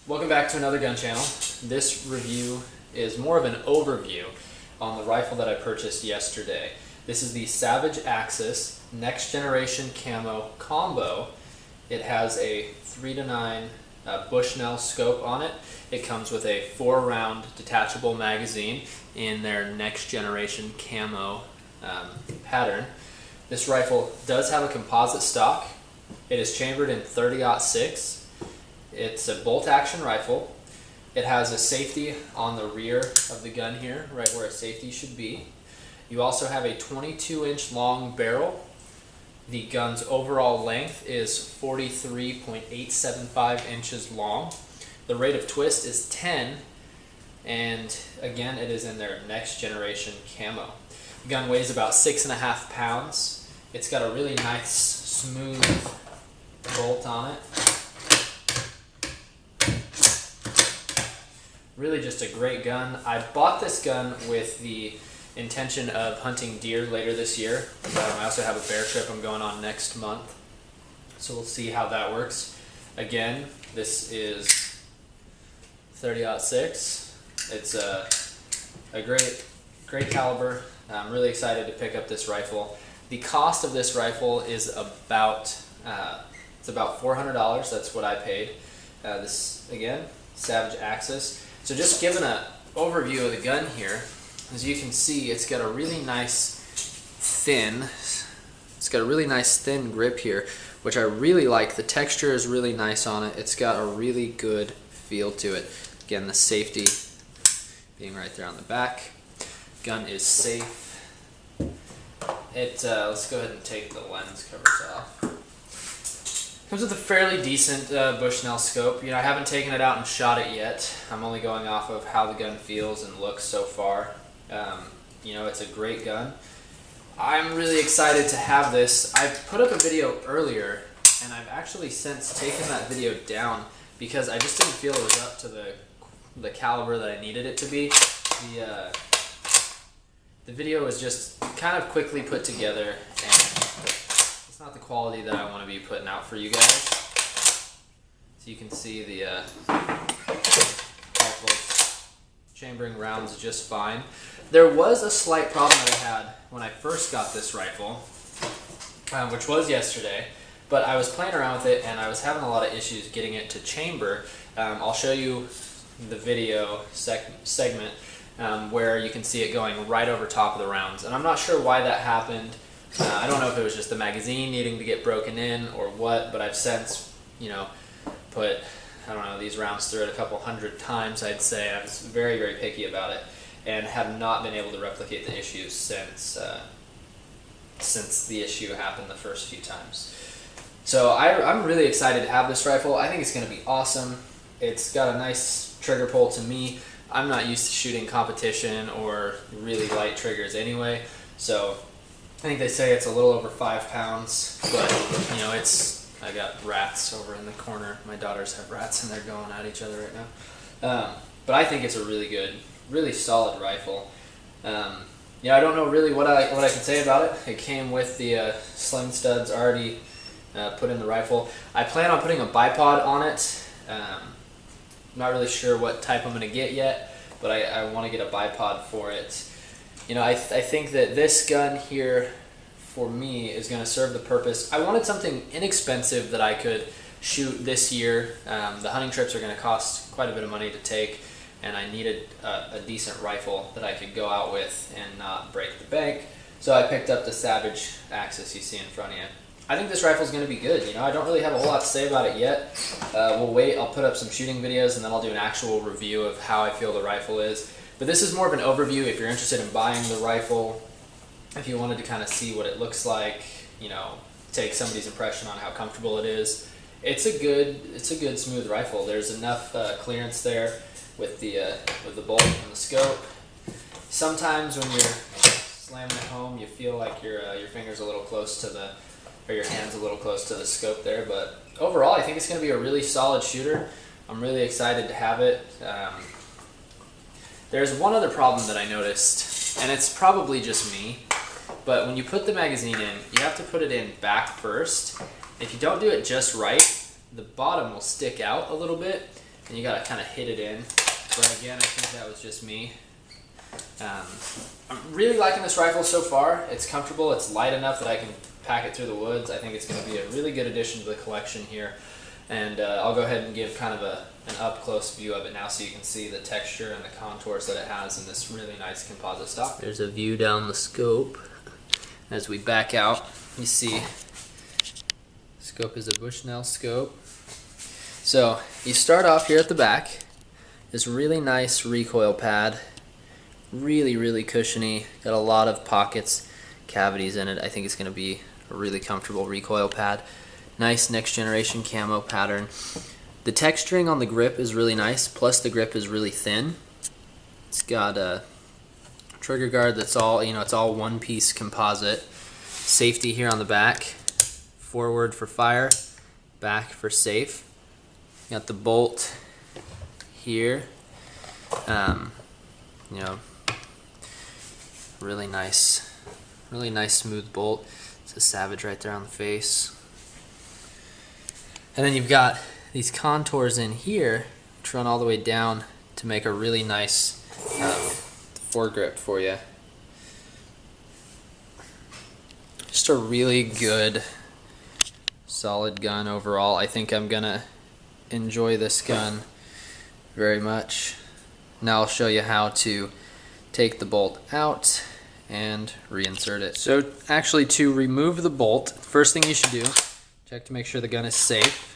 Welcome back to another gun channel. This review is more of an overview on the rifle that I purchased yesterday. This is the Savage Axis Next Generation Camo Combo. It has a 3-9 Bushnell scope on it. It comes with a 4-round detachable magazine in their Next Generation Camo pattern. This rifle does have a composite stock. It is chambered in 30-06. It's a bolt action rifle. It has a safety on the rear of the gun here, right where a safety should be. You also have a 22-inch long barrel. The gun's overall length is 43.875 inches long. The rate of twist is 10, and again, it is in their Next Generation Camo. The gun weighs about 6.5 pounds. It's got a really nice, smooth bolt on it. Really just a great gun. I bought this gun with the intention of hunting deer later this year. I also have a bear trip I'm going on next month, so we'll see how that works. Again, this is 30-06. It's a great caliber. I'm really excited to pick up this rifle. The cost of this rifle is about $400. That's what I paid. This again, Savage Axis. So just giving an overview of the gun here, as you can see, it's got a really nice thin grip here, which I really like. The texture is really nice on it. It's got a really good feel to it. Again, the safety being right there on the back. Gun is safe. Let's go ahead and take the lens covers off. Comes with a fairly decent Bushnell scope. I haven't taken it out and shot it yet. I'm only going off of how the gun feels and looks so far. It's a great gun. I'm really excited to have this. I put up a video earlier, and I've actually since taken that video down because I just didn't feel it was up to the caliber that I needed it to be. The video was just kind of quickly put together, and it's not the quality that I want to be putting out for you guys. So you can see the rifle's chambering rounds just fine. There was a slight problem that I had when I first got this rifle, which was yesterday, but I was playing around with it and I was having a lot of issues getting it to chamber. I'll show you the video segment where you can see it going right over top of the rounds, and I'm not sure why that happened. I don't know if it was just the magazine needing to get broken in or what, but I've since, put, these rounds through it a couple hundred times, I'd say. I was very, very picky about it and have not been able to replicate the issues since the issue happened the first few times. So I'm really excited to have this rifle. I think it's going to be awesome. It's got a nice trigger pull to me. I'm not used to shooting competition or really light triggers anyway, so I think they say it's a little over 5 pounds, but I got rats over in the corner. My daughters have rats and they're going at each other right now. But I think it's a really good, really solid rifle. I don't know really what I can say about it. It came with the sling studs already put in the rifle. I plan on putting a bipod on it. I'm not really sure what type I'm going to get yet, but I want to get a bipod for it. I think that this gun here, for me, is going to serve the purpose. I wanted something inexpensive that I could shoot this year. The hunting trips are going to cost quite a bit of money to take, and I needed a decent rifle that I could go out with and not break the bank. So I picked up the Savage Axis you see in front of you. I think this rifle is going to be good. I don't really have a whole lot to say about it yet. We'll wait. I'll put up some shooting videos, and then I'll do an actual review of how I feel the rifle is. But this is more of an overview if you're interested in buying the rifle, if you wanted to kind of see what it looks like, take somebody's impression on how comfortable it is. It's a good smooth rifle. There's enough clearance there with the bolt and the scope. Sometimes when you're slamming it home, you feel like your fingers a little close to your hands a little close to the scope there. But overall, I think it's going to be a really solid shooter. I'm really excited to have it. There's one other problem that I noticed, and it's probably just me, but when you put the magazine in, you have to put it in back first. If you don't do it just right, the bottom will stick out a little bit, and you gotta kind of hit it in. But again, I think that was just me. I'm really liking this rifle so far. It's comfortable, it's light enough that I can pack it through the woods. I think it's going to be a really good addition to the collection here. And I'll go ahead and give kind of an up-close view of it now so you can see the texture and the contours that it has in this really nice composite stock. There's a view down the scope. As we back out, you see scope is a Bushnell scope. So you start off here at the back. This really nice recoil pad. Really cushiony, got a lot of pockets, cavities in it. I think it's going to be a really comfortable recoil pad. Nice next generation camo pattern. The texturing on the grip is really nice, plus the grip is really thin. It's got a trigger guard that's all, it's all one piece composite. Safety here on the back, forward for fire, back for safe. You got the bolt here. Really nice smooth bolt. It's a Savage right there on the face. And then you've got these contours in here which run all the way down to make a really nice foregrip for you. Just a really good solid gun overall. I think I'm gonna enjoy this gun very much. Now I'll show you how to take the bolt out and reinsert it. So actually, to remove the bolt, first thing you should do, check to make sure the gun is safe.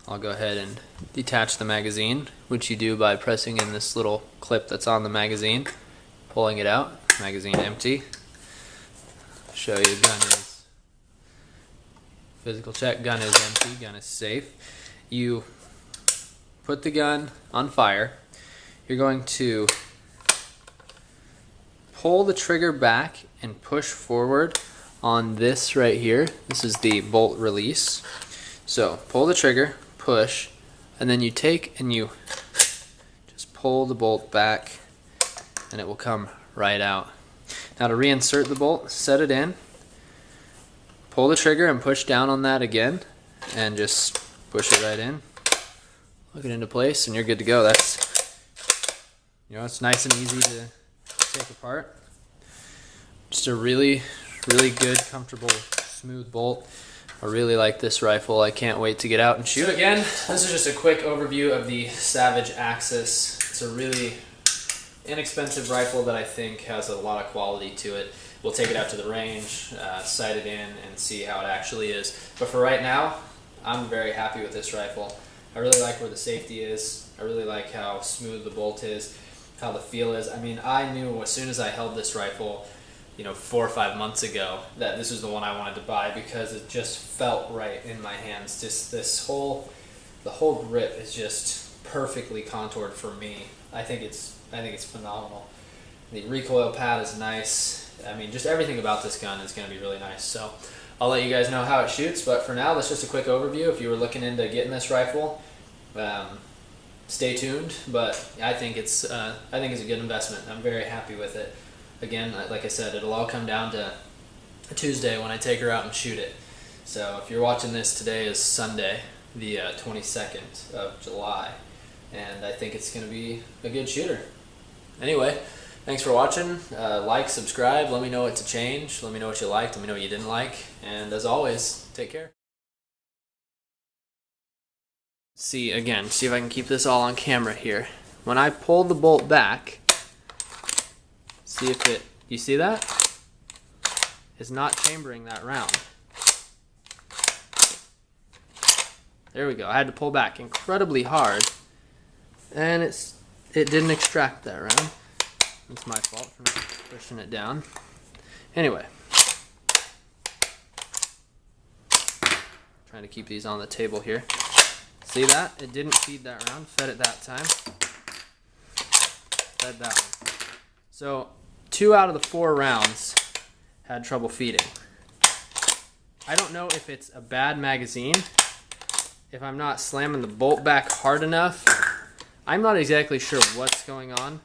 I'll go ahead and detach the magazine, which you do by pressing in this little clip that's on the magazine, pulling it out, magazine empty. Show you the gun is, physical check, gun is empty, gun is safe. You put the gun on fire. You're going to pull the trigger back and push forward on this right here. This is the bolt release. So pull the trigger, push, and then you take and you just pull the bolt back and it will come right out. Now to reinsert the bolt, set it in, pull the trigger and push down on that again and just push it right in. Lock it into place and you're good to go. That's, it's nice and easy to take apart. Just a really good, comfortable, smooth bolt. I really like this rifle. I can't wait to get out and shoot. So again, this is just a quick overview of the Savage Axis. It's a really inexpensive rifle that I think has a lot of quality to it. We'll take it out to the range, sight it in, and see how it actually is. But for right now, I'm very happy with this rifle. I really like where the safety is. I really like how smooth the bolt is, how the feel is. I mean, I knew as soon as I held this rifle, 4 or 5 months ago, that this was the one I wanted to buy because it just felt right in my hands. Just the whole grip is just perfectly contoured for me. I think it's phenomenal. The recoil pad is nice. I mean, just everything about this gun is going to be really nice. So I'll let you guys know how it shoots, but for now, that's just a quick overview. If you were looking into getting this rifle, stay tuned. But I think it's a good investment. I'm very happy with it. Again, like I said, it'll all come down to Tuesday when I take her out and shoot it. So if you're watching this, today is Sunday, the 22nd of July, and I think it's going to be a good shooter. Anyway, thanks for watching. Like, subscribe, let me know what to change, let me know what you liked, let me know what you didn't like, and as always, take care. See if I can keep this all on camera here. When I pulled the bolt back, see if you see that? It's not chambering that round. There we go. I had to pull back incredibly hard, and it didn't extract that round. It's my fault for not pushing it down. Anyway, trying to keep these on the table here. See that? It didn't feed that round. Fed it that time. Fed that one. So 2 out of the 4 rounds had trouble feeding. I don't know if it's a bad magazine, if I'm not slamming the bolt back hard enough. I'm not exactly sure what's going on,